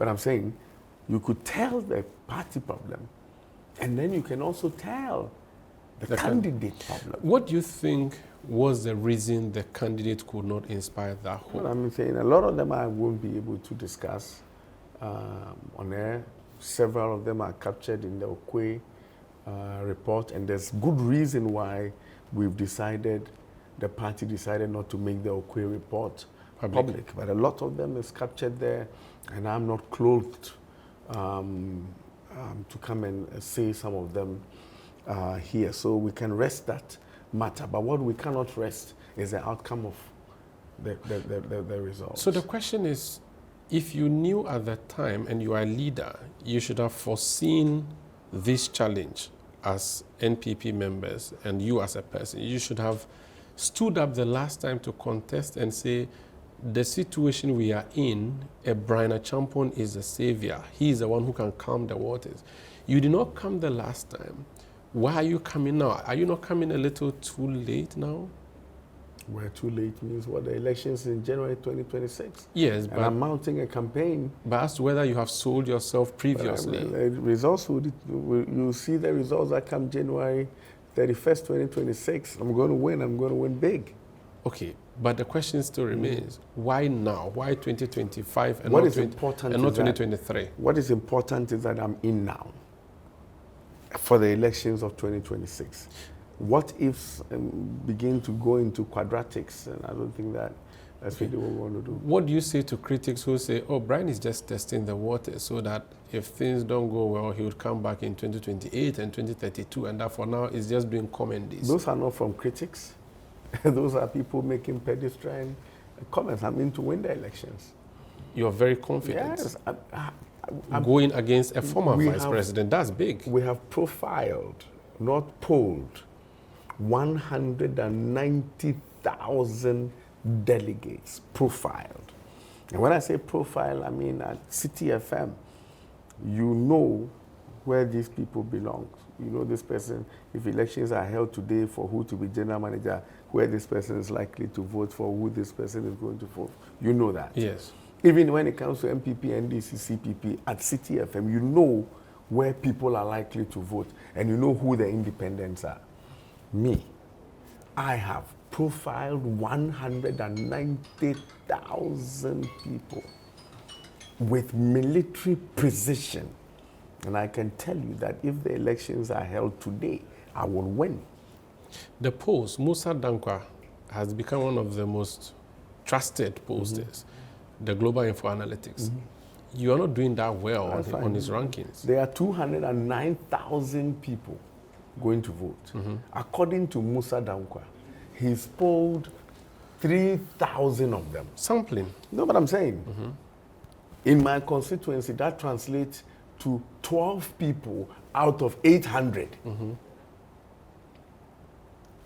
But I'm saying you could tell the party problem, and then you can also tell the candidate problem. What do you think was the reason the candidate could not inspire that hope? Well, I'm saying a lot of them I won't be able to discuss on air. Several of them are captured in the Okwe report, and there's good reason why the party decided not to make the Okwe report public. But a lot of them is captured there, and I'm not clothed to come and say some of them here. So we can rest that matter. But what we cannot rest is the outcome of the results. So the question is, if you knew at the time and you are a leader, you should have foreseen this challenge as NPP members, and you as a person, you should have stood up the last time to contest and say, the situation we are in, Bryan Acheampong is the savior. He is the one who can calm the waters. You did not come the last time. Why are you coming now? Are you not coming a little too late now? We're too late means what? The elections in January 2026? Yes, but I'm mounting a campaign. But as to whether you have sold yourself previously. Results, you'll see the results that come January 31st, 2026. I'm going to win. I'm going to win big. Okay, but the question still remains, why now? Why 2025 and what not, is important and not is 2023? What is important is that I'm in now for the elections of 2026. What ifs begin to go into quadratics, and I don't think that's really what we want to do. What do you say to critics who say, oh, Bryan is just testing the water so that if things don't go well, he would come back in 2028 and 2032, and that for now is just doing commentaries? Those are not from critics. Those are people making pedestrian comments. I'm in to win the elections. You're very confident. Yes. I'm going against a former vice president. That's big. We have profiled, not polled, 190,000 delegates profiled. And when I say profile, I mean at City FM, you know where these people belong. You know this person, if elections are held today for who to be general manager, where this person is likely to vote for, who this person is going to vote. You know that. Yes. Even when it comes to MPP, NDC, CPP, at City FM, you know where people are likely to vote, and you know who the independents are. Me, I have profiled 190,000 people with military precision. And I can tell you that if the elections are held today, I will win. The polls, Musa Dankwa has become one of the most trusted pollsters, the Global Info Analytics. You are not doing that well on his rankings. There are 209,000 people going to vote. According to Musa Dankwa, he's polled 3,000 of them. Sampling. No, but I'm saying, in my constituency, that translates to 12 people out of 800.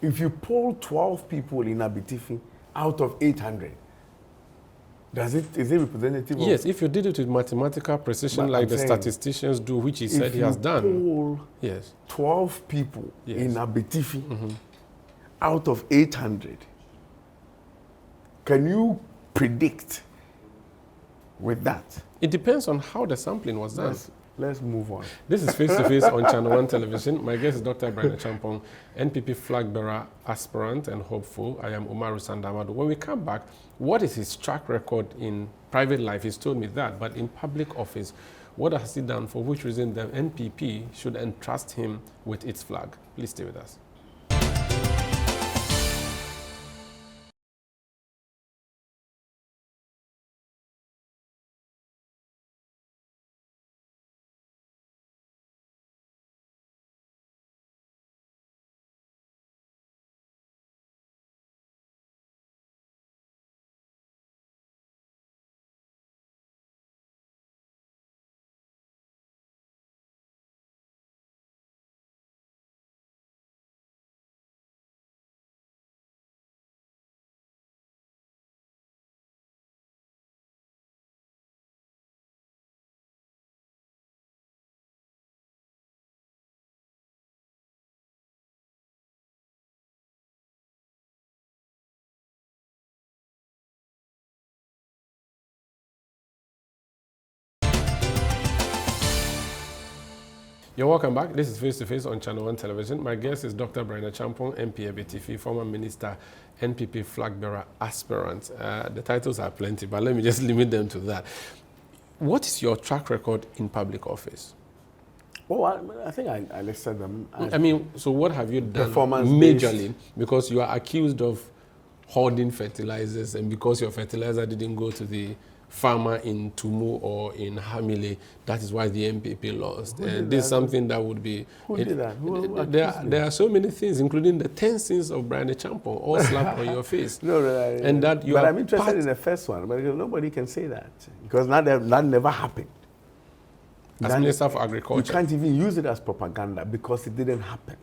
If you poll 12 people in Abitifi out of 800, is it representative? Yes, if you did it with mathematical precision like the statisticians do, which he said he has done. If you poll 12 people in Abitifi out of 800, can you predict with that? It depends on how the sampling was done. Let's move on. This is Face to Face on ChannelOne Television. My guest is Dr. Bryan Acheampong, NPP Flagbearer aspirant and hopeful. I am Umaru Sandamado. When we come back, what is his track record in private life? He's told me that, but in public office, what has he done? For which reason the NPP should entrust him with its flag? Please stay with us. You're welcome back. This is Face to Face on ChannelOne Television. My guest is Dr. Bryan Acheampong, MP ABTF, former minister, NPP Flagbearer aspirant. The titles are plenty, but let me just limit them to that. What is your track record in public office? Well, I think I listed them. So what have you done Performance-based. majorly? Because you are accused of hoarding fertilizers, and because your fertilizer didn't go to the farmer in Tumu or in Hamile, that is why the NPP lost. And this is something that would be... Who did that? There are so many things, including the 10 sins of Bryan Acheampong, all slapped on your face. But I'm interested in the first one, but nobody can say that, because that never happened. As Minister for Agriculture. You can't even use it as propaganda because it didn't happen.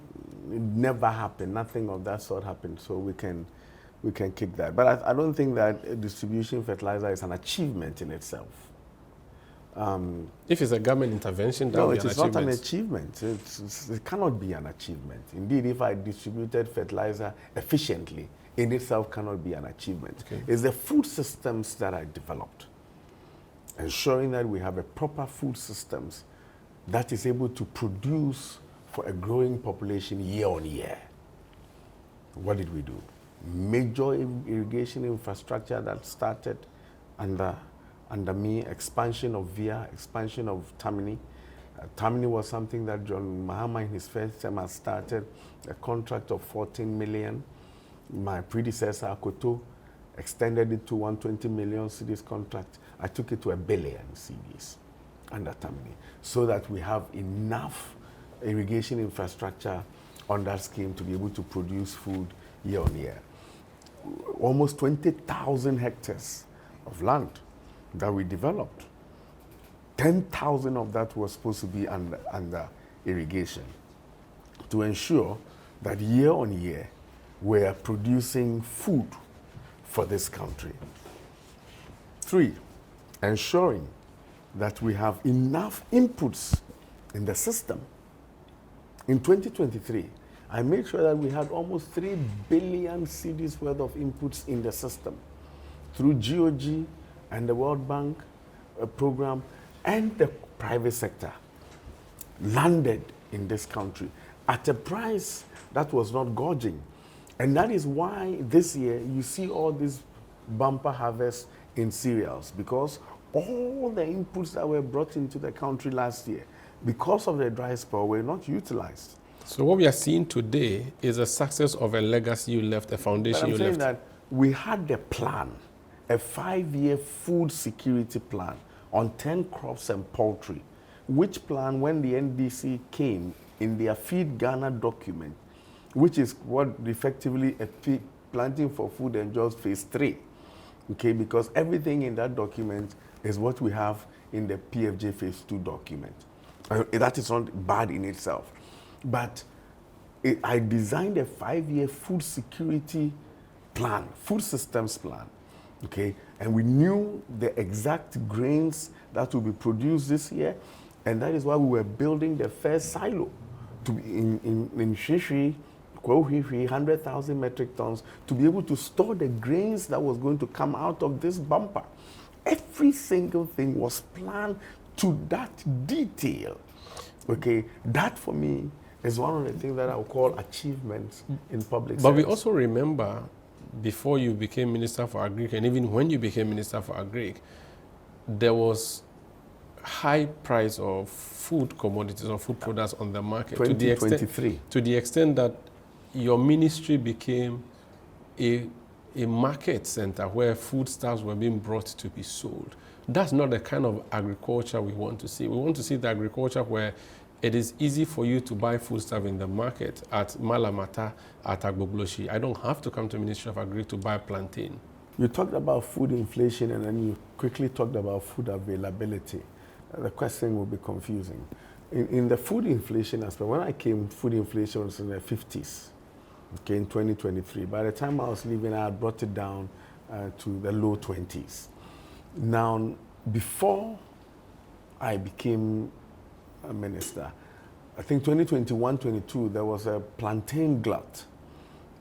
It never happened. Nothing of that sort happened. So we can kick that. But I don't think that distribution fertilizer is an achievement in itself. If it's a government intervention, that would be an achievement. No, it is not an achievement. It cannot be an achievement. Indeed, if I distributed fertilizer efficiently, in itself cannot be an achievement. Okay. It's the food systems that I developed, ensuring that we have a proper food systems that is able to produce for a growing population year on year. What did we do? Major irrigation infrastructure that started under me, expansion of VIA, expansion of Tammany. Tammany was something that John Mahama in his first term had started, a contract of 14 million. My predecessor, Akoto, extended it to 120 million cedis contract. I took it to 1 billion cedis under Tammany, so that we have enough irrigation infrastructure on that scheme to be able to produce food year on year. Almost 20,000 hectares of land that we developed. 10,000 of that was supposed to be under irrigation, to ensure that year on year we are producing food for this country. 3, ensuring that we have enough inputs in the system. In 2023, I made sure that we had almost 3 billion cedis worth of inputs in the system through GOG and the World Bank program and the private sector landed in this country at a price that was not gorging. And that is why this year you see all these bumper harvests in cereals, because all the inputs that were brought into the country last year, because of the dry spell, were not utilized. So what we are seeing today is a success of a legacy you left, a foundation you left. But I'm saying that we had the plan, a 5-year food security plan on 10 crops and poultry, which plan, when the NDC came in their Feed Ghana document, which is what effectively a planting for food and jobs phase 3, okay, because everything in that document is what we have in the PFJ phase 2 document. That is not bad in itself. But I designed a 5-year food security plan, food systems plan, okay? And we knew the exact grains that will be produced this year, and that is why we were building the first silo to be in Shishi, 100,000 metric tons, to be able to store the grains that was going to come out of this bumper. Every single thing was planned to that detail, okay? That, for me, is one of the things that I would call achievements in public service. But we also remember, before you became Minister for Agric, and even when you became Minister for Agric, there was high price of food commodities or food products on the market. 2023. To the extent that your ministry became a market center where foodstuffs were being brought to be sold. That's not the kind of agriculture we want to see. We want to see the agriculture where it is easy for you to buy foodstuff in the market at Malamata, at Agbogloshi. I don't have to come to Ministry of Agri to buy plantain. You talked about food inflation, and then you quickly talked about food availability. The question will be confusing. In the food inflation aspect, when I came, food inflation was in the 50s, okay, in 2023. By the time I was leaving, I had brought it down to the low 20s. Now, before I became a minister, I think 2021-22, there was a plantain glut,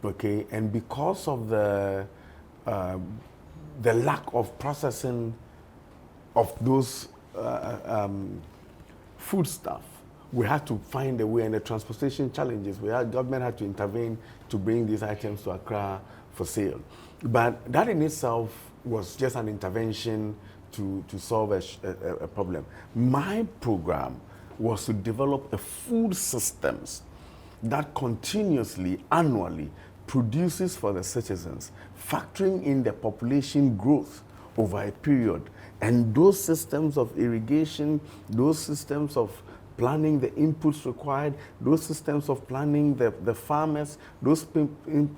okay, and because of the lack of processing of those food stuff, we had to find a way, and the transportation challenges, government had to intervene to bring these items to Accra for sale. But that in itself was just an intervention to solve a problem. My program was to develop a food systems that continuously, annually, produces for the citizens, factoring in the population growth over a period. And those systems of irrigation, those systems of planning the inputs required, those systems of planning the farmers, those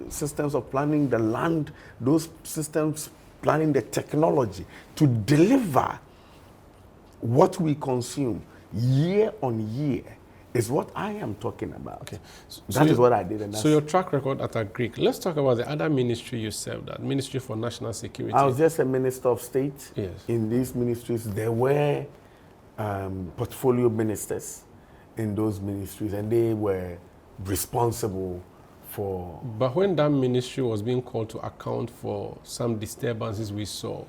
systems of planning the land, those systems planning the technology to deliver what we consume year on year is what I am talking about. Okay. That is what I did. And so your track record at Agric. Let's talk about the other ministry you served at, Ministry for National Security. I was just a Minister of State. Yes. In these ministries, there were portfolio ministers in those ministries, and they were responsible for... But when that ministry was being called to account for some disturbances we saw,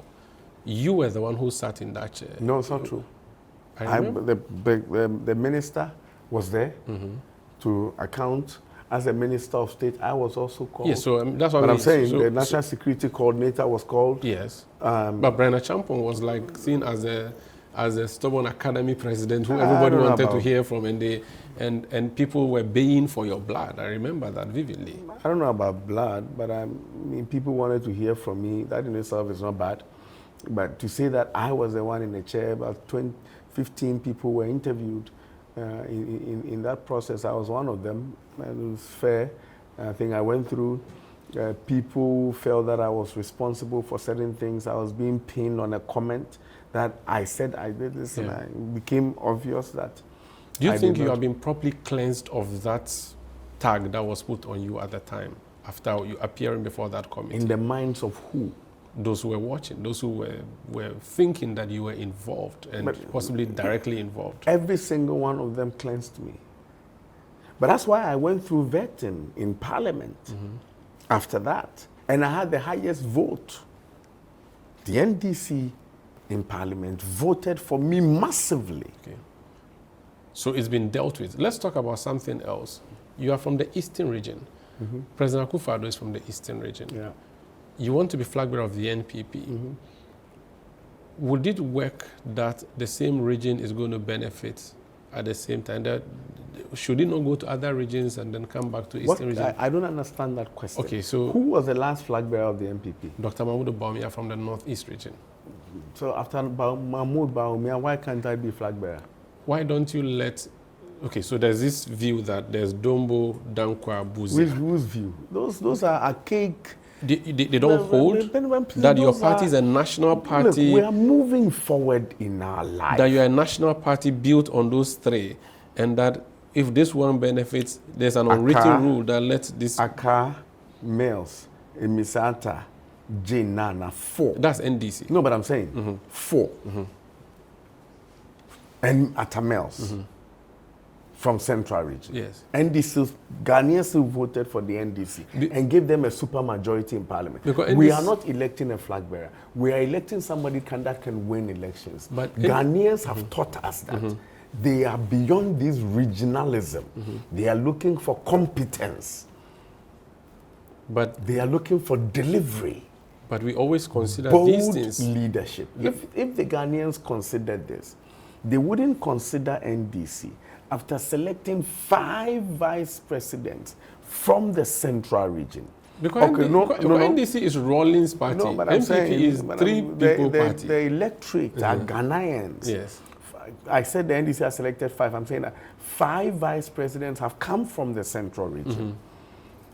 you were the one who sat in that chair. No, it's not true. The minister was there to account. As a Minister of State, I was also called. Yes, so that's what I'm saying. So, the National Security Coordinator was called. Yes. But Bryan Acheampong was like seen as a stubborn academy president who everybody wanted to hear from, and people were baying for your blood. I remember that vividly. I don't know about blood, but I mean, people wanted to hear from me. That in itself is not bad. But to say that I was the one in the chair, about 15 people were interviewed in that process. I was one of them, and it was fair. I think I went through. People felt that I was responsible for certain things. I was being pinned on a comment that I said I did this, and it became obvious that. Do you think you have been properly cleansed of that tag that was put on you at the time, after you appearing before that committee? In the minds of who? Those who were watching, those who were thinking that you were involved and possibly directly involved. Every single one of them cleansed me. But that's why I went through vetting in Parliament after that. And I had the highest vote. The NDC in Parliament voted for me massively. Okay. So it's been dealt with. Let's talk about something else. You are from the Eastern region. President Akufo-Addo is from the Eastern region. Yeah. You want to be flag bearer of the NPP. Would it work that the same region is going to benefit at the same time? That should it not go to other regions and then come back to Eastern region? I don't understand that question. Okay, so who was the last flag bearer of the NPP? Dr. Mahmoud Bawumia from the Northeast region. So after Mahmoud Bawumia, why can't I be flag bearer? Why don't you let... Okay, so there's this view that there's Dombo, Dankwa, Buzi. Whose view? Those are archaic... They don't hold that your party is a national party. Look, we are moving forward in our life. That you're a national party built on those three, and that if this one benefits, there's an unwritten rule that lets this... Aka, Males, Emisata, Nana, 4. That's NDC. No, but I'm saying 4. And Atamels from Central Region. Yes. NDC, Ghanaians who voted for the NDC and gave them a super majority in Parliament. Because we are not electing a flag bearer. We are electing somebody that can win elections. But Ghanaians have taught us that they are beyond this regionalism. They are looking for competence. But they are looking for delivery. But we always consider bold these things. Leadership. If the Ghanaians considered this, they wouldn't consider NDC after selecting 5 vice presidents from the Central Region. Because NDC is Rawlings' party. No, but I'm NPP saying, is three-people party. The electorate are Ghanaians. Yes. I said the NDC has selected 5. I'm saying that 5 vice presidents have come from the Central Region.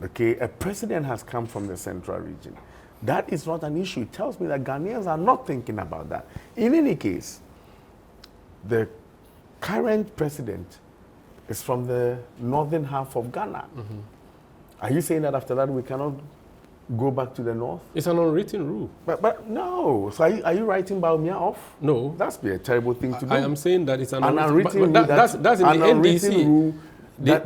Okay, a president has come from the Central Region. That is not an issue. It tells me that Ghanaians are not thinking about that. In any case, the current president is from the northern half of Ghana. Are you saying that after that we cannot go back to the north? It's an unwritten rule. But no. So are you writing Bawumia off? No. That's be a terrible thing to do. I am saying that it's an unwritten rule. That's in the NDC.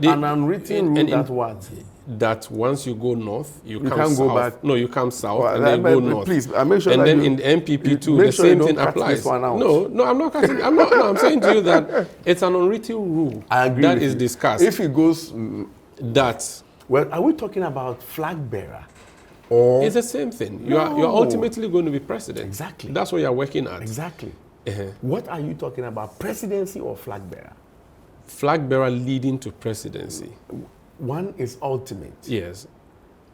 An unwritten rule that what? that once you go north, you come can't south. go back. No, you come south Well, and then you go north. Please, I make sure and that then you, in the NPP too, make the sure same you thing don't cut applies. this one out. No, I'm not cutting. I'm not. No, I'm saying to you that it's an unwritten rule I agree that with is you. discussed. If it goes, That well, are we talking about flag bearer, or it's the same thing. No. You're ultimately going to be president. Exactly. That's what you're working at. exactly? Uh-huh. What are you talking about, presidency or flag bearer? Flag bearer leading to presidency. One is ultimate. Yes.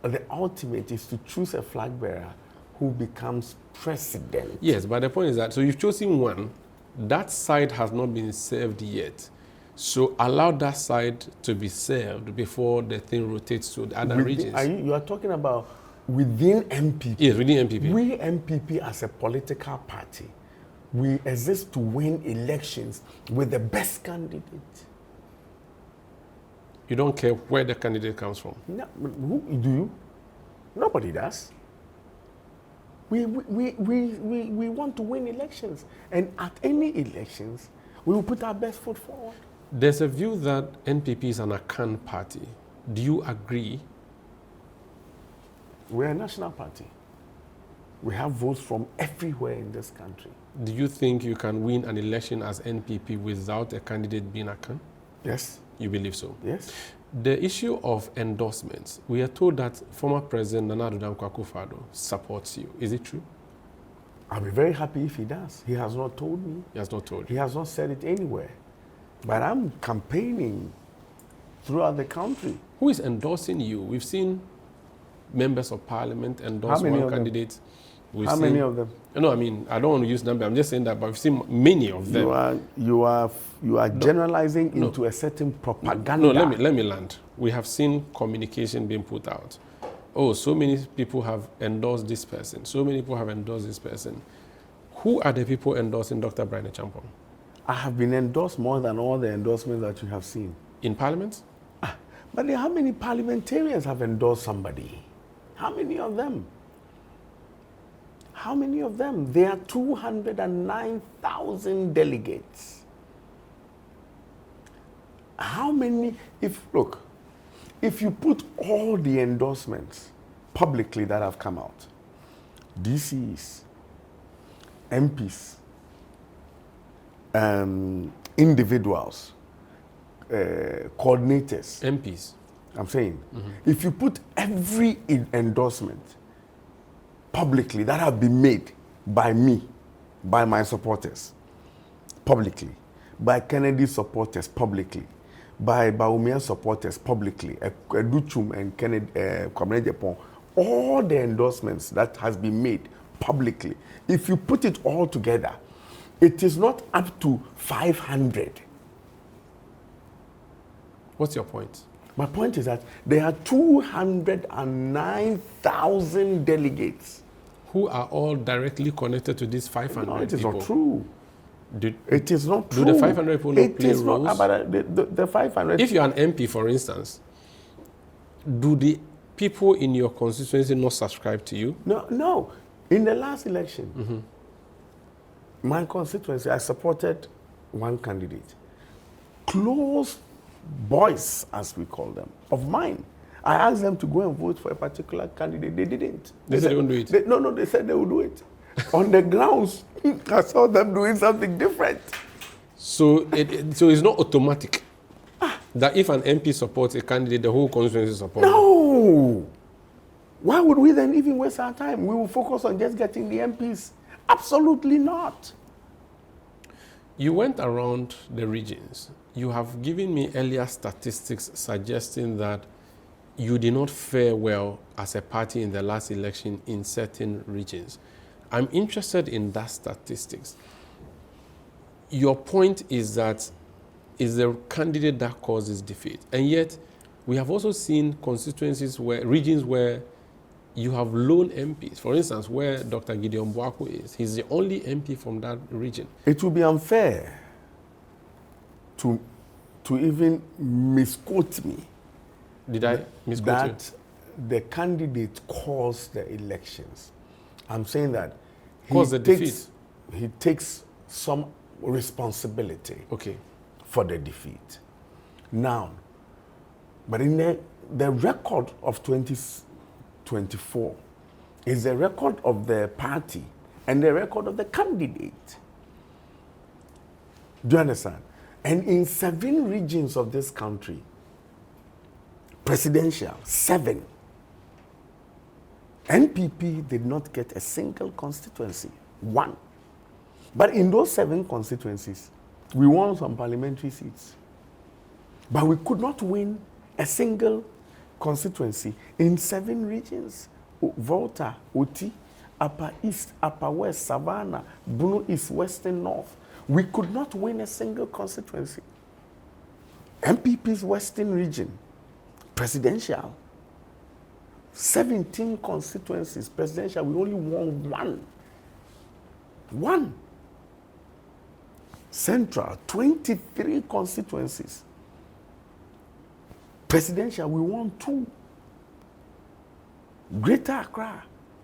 The ultimate is to choose a flag bearer who becomes president. Yes, but the point is that, so you've chosen one, that side has not been served yet. So allow that side to be served before the thing rotates to the other regions. You are talking about within MPP. Yes, within MPP. We MPP as a political party, we exist to win elections with the best candidate. You don't care where the candidate comes from. No, who do you? Nobody does. We want to win elections, and at any elections, we will put our best foot forward. There's a view that NPP is an Akan party. Do you agree? We're a national party. We have votes from everywhere in this country. Do you think you can win an election as NPP without a candidate being Akan? Yes. You believe so? Yes. The issue of endorsements, we are told that former President Nana Addo Dankwa Akufo-Addo supports you. Is it true? I'll be very happy if he does. He has not told me. He has not told He you. has not said it anywhere. But I'm campaigning throughout the country. Who is endorsing you? We've seen members of parliament endorse How many one of them? candidate. How many of them? No, I mean, I don't want to use number. I'm just saying that, but we've seen many of them. You are generalizing into a certain propaganda. No, let me land. We have seen communication being put out. Oh, so many people have endorsed this person. So many people have endorsed this person. Who are the people endorsing Dr. Bryan Acheampong? I have been endorsed more than all the endorsements that you have seen. In Parliament? But how many parliamentarians have endorsed somebody? How many of them? How many of them? There are 209,000 delegates. How many, if you put all the endorsements publicly that have come out, DCs, MPs, individuals, coordinators, MPs. I'm saying, if you put every endorsement publicly that have been made by me, by my supporters, publicly, by Kennedy supporters, publicly, by Bawumia supporters, publicly, Educhum and Kennedy, Kwame Acheampong, all the endorsements that has been made publicly, if you put it all together, it is not up to 500. What's your point? My point is that there are 209,000 delegates. Who are all directly connected to these 500 No, it is people? not true. It is not true. Do the 500 people not It play is roles? not about the 500. If you're an MP, for instance, do the people in your constituency not subscribe to you? No. In the last election, my constituency, I supported one candidate. Close boys, as we call them, of mine. I asked them to go and vote for a particular candidate. They didn't. They said they won't do it? They said they would do it. On the grounds, I saw them doing something different. So it's not automatic that if an MP supports a candidate, the whole constituency supports him. No. Why would we then even waste our time? We will focus on just getting the MPs. Absolutely not. You went around the regions. You have given me earlier statistics suggesting that you did not fare well as a party in the last election in certain regions. I'm interested in that statistics. Your point is that it's the candidate that causes defeat. And yet, we have also seen regions where you have lone MPs. For instance, where Dr. Gideon Boako is, he's the only MP from that region. It would be unfair to even misquote me. Did I misquote you? That the candidate caused the elections. I'm saying that he takes some responsibility Okay. for the defeat. Now, But in the record of 2024 is the record of the party and the record of the candidate. Do you understand? And in 7 regions of this country, presidential, 7, NPP did not get a single constituency, 1. But in those 7 constituencies, we won some parliamentary seats. But we could not win a single constituency in 7 regions. Volta, Oti, Upper East, Upper West, Savannah, Bruno East, Western North. We could not win a single constituency. MPP's Western region, presidential, 17 constituencies, presidential, we only won 1. 1. Central, 23 constituencies. Presidential, we won 2. Greater Accra,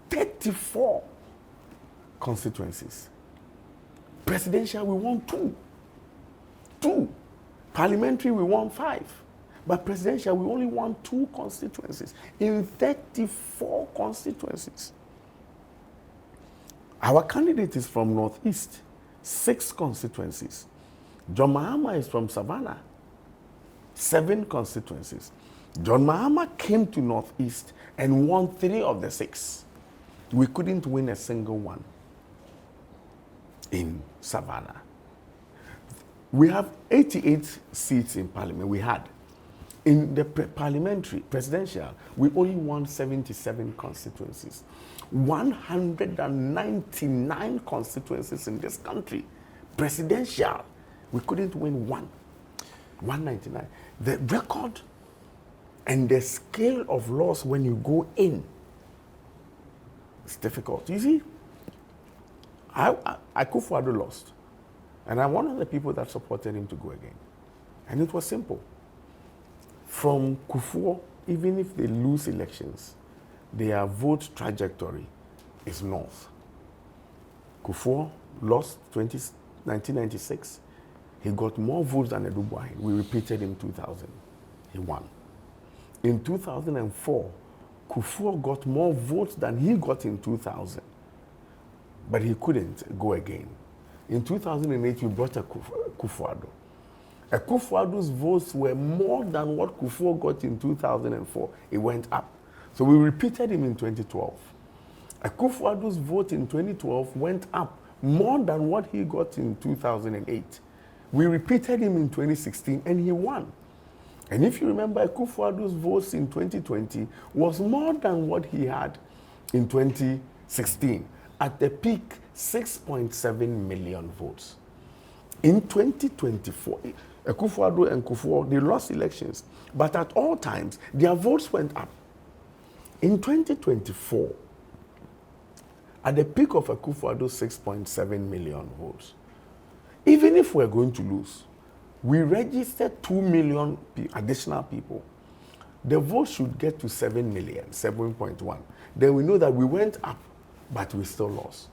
34 constituencies. Presidential, we won 2. 2. Parliamentary, we won 5. But presidential, we only won 2 constituencies in 34 constituencies. Our candidate is from Northeast, 6 constituencies. John Mahama is from Savannah, 7 constituencies. John Mahama came to Northeast and won 3 of the 6. We couldn't win a single one in Savannah. We have 88 seats in parliament. We had. In the parliamentary, presidential, we only won 77 constituencies. 199 constituencies in this country. Presidential, we couldn't win 1. 199. The record and the scale of loss when you go in, it's difficult. You see, Akufo-Addo lost. And I'm one of the people that supported him to go again. And it was simple. From Kufuor, even if they lose elections, their vote trajectory is north. Kufuor lost 1996. He got more votes than Adu Boahen. We repeated in 2000. He won. In 2004, Kufuor got more votes than he got in 2000. But he couldn't go again. In 2008, we brought Akufo-Addo. Akufo-Addo's votes were more than what Kufuor got in 2004. It went up. So we repeated him in 2012. Akufo-Addo's vote in 2012 went up more than what he got in 2008. We repeated him in 2016 and he won. And if you remember, Akufo-Addo's votes in 2020 was more than what he had in 2016. At the peak, 6.7 million votes. In 2024, Akufo-Addo and Kufuor, they lost elections, but at all times, their votes went up. In 2024, at the peak of Akufo-Addo's 6.7 million votes, even if we're going to lose, we registered 2 million additional people. The vote should get to 7 million, 7.1. Then we know that we went up, but we still lost.